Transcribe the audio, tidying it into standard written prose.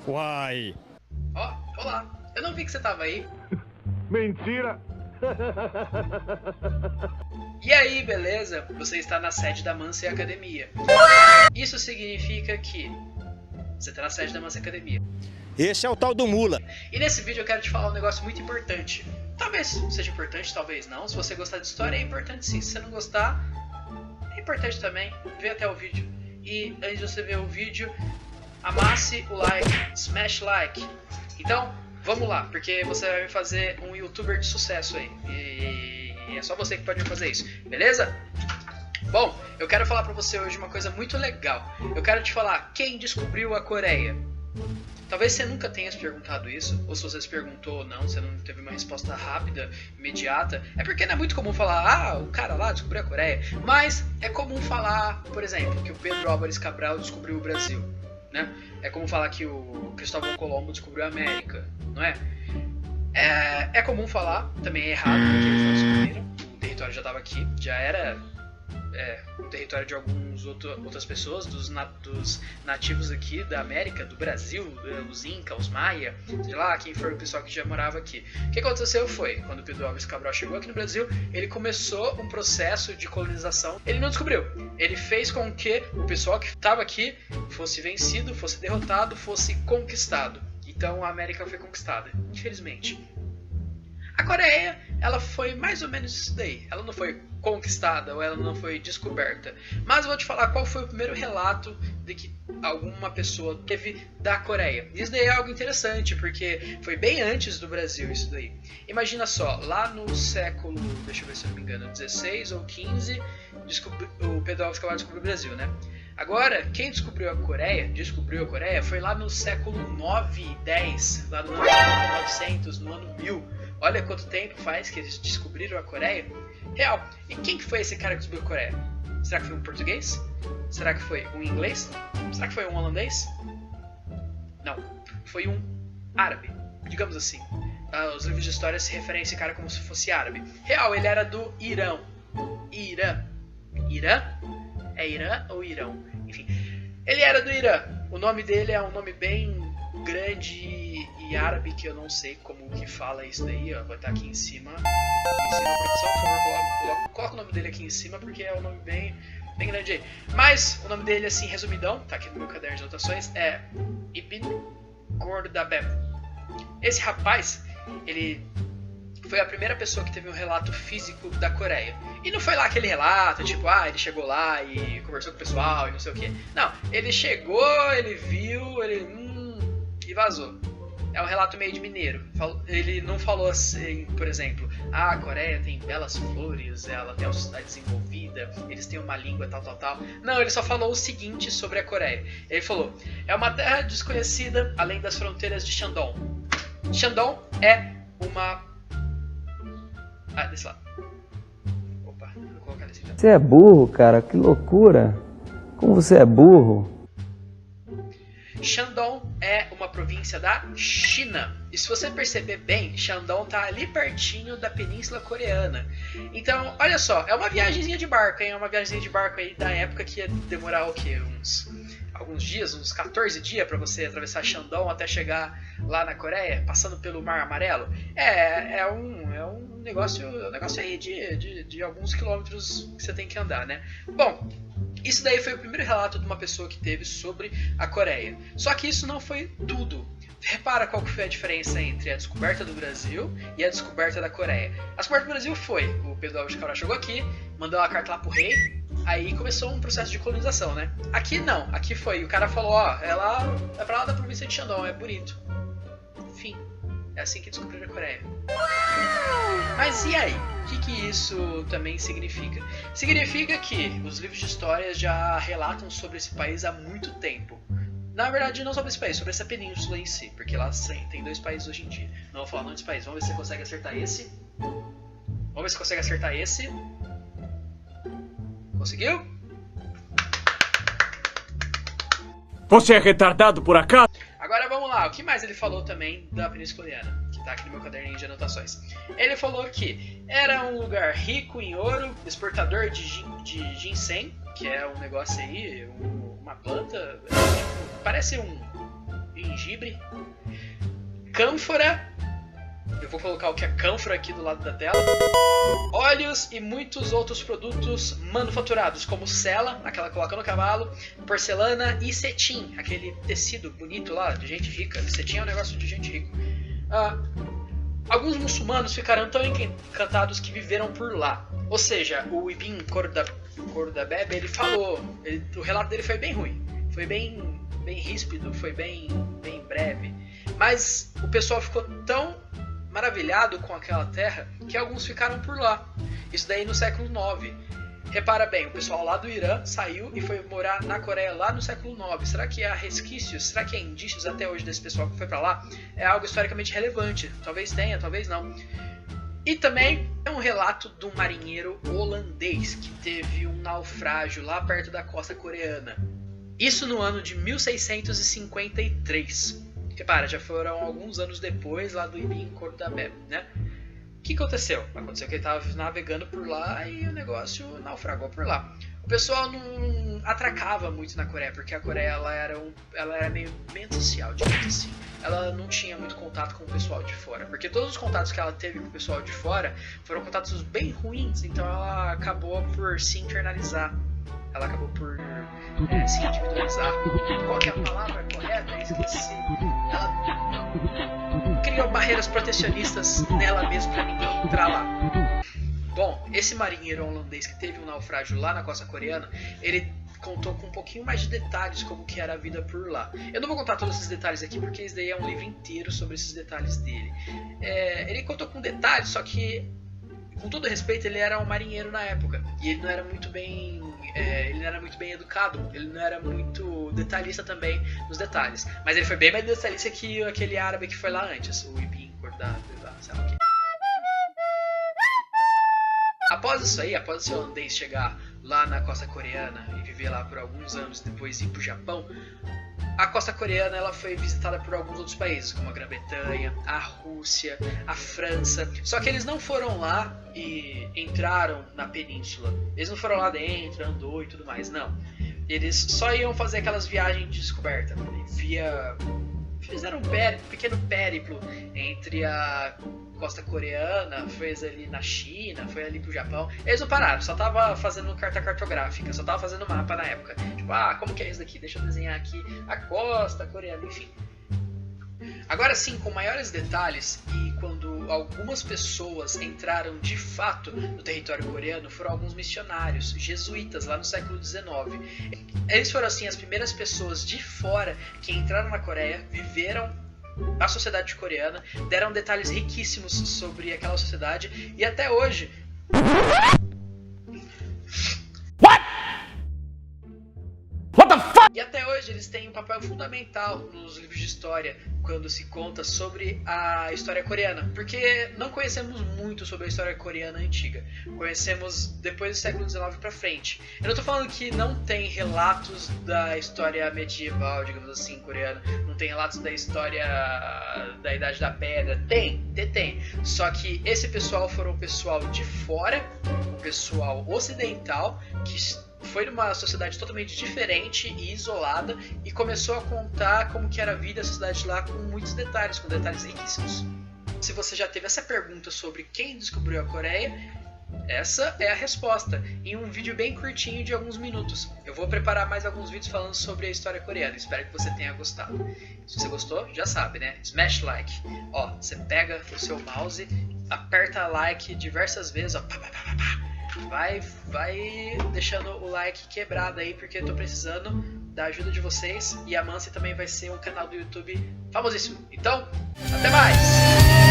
Uai! Ó, olá, eu não vi que você tava aí. Mentira! E aí, beleza? Você está na sede da Mansa Academia. Isso significa que você está na sede da Mansa Academia. Esse é o tal do Mula. E nesse vídeo eu quero te falar um negócio muito importante. Talvez seja importante, talvez não. Se você gostar de história, é importante sim. Se você não gostar, é importante também. Vê até o vídeo. E antes de você ver o vídeo, amasse o like, smash like. Então, vamos lá, porque você vai me fazer um youtuber de sucesso aí. E é só você que pode me fazer isso, beleza? Bom, eu quero falar pra você hoje uma coisa muito legal. Eu quero te falar quem descobriu a Coreia. Talvez você nunca tenha se perguntado isso, ou se você se perguntou ou não, você não teve uma resposta rápida, imediata. É porque não é muito comum falar, o cara lá descobriu a Coreia. Mas é comum falar, por exemplo, que o Pedro Álvares Cabral descobriu o Brasil, né? É comum falar que o Cristóvão Colombo descobriu a América, não é? É comum falar, também é errado, porque eles não descobriram. O território já estava aqui, já era o território de outras pessoas, dos nativos aqui da América, do Brasil, os Inca, os Maia, sei lá, quem for o pessoal que já morava aqui. O que aconteceu foi, quando Pedro Álvares Cabral chegou aqui no Brasil, ele começou um processo de colonização. Ele não descobriu, ele fez com que o pessoal que estava aqui fosse vencido, fosse derrotado, fosse conquistado. Então a América foi conquistada, infelizmente. A Coreia, ela foi mais ou menos isso daí. Ela não foi conquistada ou ela não foi descoberta. Mas eu vou te falar qual foi o primeiro relato de que alguma pessoa teve da Coreia. Isso daí é algo interessante, porque foi bem antes do Brasil isso daí. Imagina só, lá no século, deixa eu ver se eu não me engano, 16 ou 15, o Pedro Álvares Cabral descobriu o Brasil, né? Agora, quem descobriu a Coreia foi lá no século 9 e 10, lá no ano 1900, no ano 1000. Olha quanto tempo faz que eles descobriram a Coreia. Real. E quem que foi esse cara que descobriu a Coreia? Será que foi um português? Será que foi um inglês? Será que foi um holandês? Não. Foi um árabe, digamos assim. Os livros de história se referem a esse cara como se fosse árabe. Real, ele era do Irã. Irã? É Irã ou Irão? Enfim. Ele era do Irã. O nome dele é um nome bem grande e árabe, que eu não sei como que fala isso daí, ó. Vai estar aqui em cima. Produção, por favor, coloca o nome dele aqui em cima, porque é um nome bem grande aí. Mas o nome dele, assim, resumidão, tá aqui no meu caderno de anotações, é Ibn Gordabeb. Esse rapaz, ele foi a primeira pessoa que teve um relato físico da Coreia. E não foi lá aquele relato, tipo, ele chegou lá e conversou com o pessoal e não sei o que. Não, ele chegou, ele viu, e vazou. É um relato meio de mineiro. Ele não falou assim, por exemplo, a Coreia tem belas flores, ela tem uma sociedade desenvolvida, eles têm uma língua tal. Não, ele só falou o seguinte sobre a Coreia. Ele falou, é uma terra desconhecida além das fronteiras de Shandong. Shandong é uma... desse lado. Opa, vou colocar nesse lado. Você é burro, cara, que loucura. Como você é burro. Shandong é uma província da China. E se você perceber bem, Shandong está ali pertinho da Península Coreana. Então, olha só, é uma viagemzinha de barco, hein? É uma viagemzinha de barco aí da época que ia demorar o quê? Alguns dias, uns 14 dias para você atravessar Shandong até chegar lá na Coreia, passando pelo Mar Amarelo. É um negócio aí de alguns quilômetros que você tem que andar, né? Bom, isso daí foi o primeiro relato de uma pessoa que teve sobre a Coreia. Só que isso não foi tudo. Repara qual que foi a diferença entre a descoberta do Brasil e a descoberta da Coreia. A descoberta do Brasil foi, o Pedro Álvares Cabral chegou aqui, mandou uma carta lá pro rei, aí começou um processo de colonização, né? Aqui não, aqui foi, o cara falou, é pra lá da província de Shandong, é bonito. Enfim, é assim que descobriram a Coreia. Mas e aí? O que isso também significa? Significa que os livros de história já relatam sobre esse país há muito tempo. Na verdade, não sobre esse país, sobre essa península em si, porque lá tem 2 países hoje em dia. Não vou falar nomes de país. Vamos ver se você consegue acertar esse. Vamos ver se consegue acertar esse. Conseguiu? Você é retardado por acaso? Agora vamos lá, o que mais ele falou também da Península Coreana, que tá aqui no meu caderninho de anotações. Ele falou que era um lugar rico em ouro, exportador de ginseng, que é um negócio aí, uma planta, parece gengibre, cânfora, eu vou colocar o que é cânfora aqui do lado da tela, óleos e muitos outros produtos manufaturados, como sela, aquela que coloca no cavalo, porcelana e cetim, aquele tecido bonito lá de gente rica. Cetim é um negócio de gente rica. Alguns muçulmanos ficaram tão encantados que viveram por lá. Ou seja, o Ibn Khordadbeh, ele falou, o relato dele foi bem ruim, foi bem ríspido, foi bem breve, mas o pessoal ficou tão maravilhado com aquela terra que alguns ficaram por lá. Isso daí no século IX. Repara bem, o pessoal lá do Irã saiu e foi morar na Coreia lá no século IX. Será que há resquícios, será que há indícios até hoje desse pessoal que foi pra lá? É algo historicamente relevante. Talvez tenha, talvez não. E também é um relato de um marinheiro holandês que teve um naufrágio lá perto da costa coreana. Isso no ano de 1653. Repara, já foram alguns anos depois lá do Ibn Khordadbeh, né? O que aconteceu? Aconteceu que ele estava navegando por lá e o negócio naufragou por lá. O pessoal não atracava muito na Coreia, porque a Coreia ela era meio antissocial, digamos assim. Ela não tinha muito contato com o pessoal de fora, porque todos os contatos que ela teve com o pessoal de fora foram contatos bem ruins, então ela acabou por se internalizar. Ela acabou por se individualizar. Qual que é a palavra correta? Eu esqueci. Ela criou barreiras protecionistas nela mesma para ninguém entrar lá. Bom, esse marinheiro holandês que teve um naufrágio lá na costa coreana, ele contou com um pouquinho mais de detalhes como que era a vida por lá. Eu não vou contar todos esses detalhes aqui porque isso daí é um livro inteiro sobre esses detalhes dele. Ele contou com detalhes, só que, com todo respeito, ele era um marinheiro na época e ele não era muito bem educado, ele não era muito detalhista também nos detalhes, mas ele foi bem mais detalhista que aquele árabe que foi lá antes, o Ibn Khordadbeh, sei lá o quê. Após isso aí, após esse holandês chegar lá na costa coreana e viver lá por alguns anos, depois ir pro Japão, a costa coreana ela foi visitada por alguns outros países, como a Grã-Bretanha, a Rússia, a França. Só que eles não foram lá e entraram na península. Eles não foram lá dentro, andou e tudo mais, não. Eles só iam fazer aquelas viagens de descoberta. Fizeram um pequeno périplo entre a costa coreana, fez ali na China, foi ali pro Japão. Eles não pararam, só tava fazendo carta cartográfica, só tava fazendo mapa na época. Tipo, como que é isso daqui? Deixa eu desenhar aqui a costa coreana, enfim. Agora sim, com maiores detalhes, e quando algumas pessoas entraram de fato no território coreano, foram alguns missionários jesuítas lá no século XIX. Eles foram assim as primeiras pessoas de fora que entraram na Coreia, viveram a sociedade coreana, deram detalhes riquíssimos sobre aquela sociedade e até hoje... E até hoje eles têm um papel fundamental nos livros de história quando se conta sobre a história coreana, porque não conhecemos muito sobre a história coreana antiga, conhecemos depois do século XIX pra frente. Eu não tô falando que não tem relatos da história medieval, digamos assim, coreana, não tem relatos da história da Idade da Pedra, tem, só que esse pessoal foram o pessoal de fora, o pessoal ocidental, que foi numa sociedade totalmente diferente e isolada e começou a contar como que era a vida da sociedade lá com muitos detalhes, com detalhes riquíssimos. Se você já teve essa pergunta sobre quem descobriu a Coreia, essa é a resposta, em um vídeo bem curtinho de alguns minutos. Eu vou preparar mais alguns vídeos falando sobre a história coreana, espero que você tenha gostado. Se você gostou, já sabe, né? Smash like. Ó, você pega o seu mouse, aperta like diversas vezes, ó, vai deixando o like quebrado aí, porque eu tô precisando da ajuda de vocês. E a Mansi também vai ser um canal do YouTube famosíssimo. Então, até mais!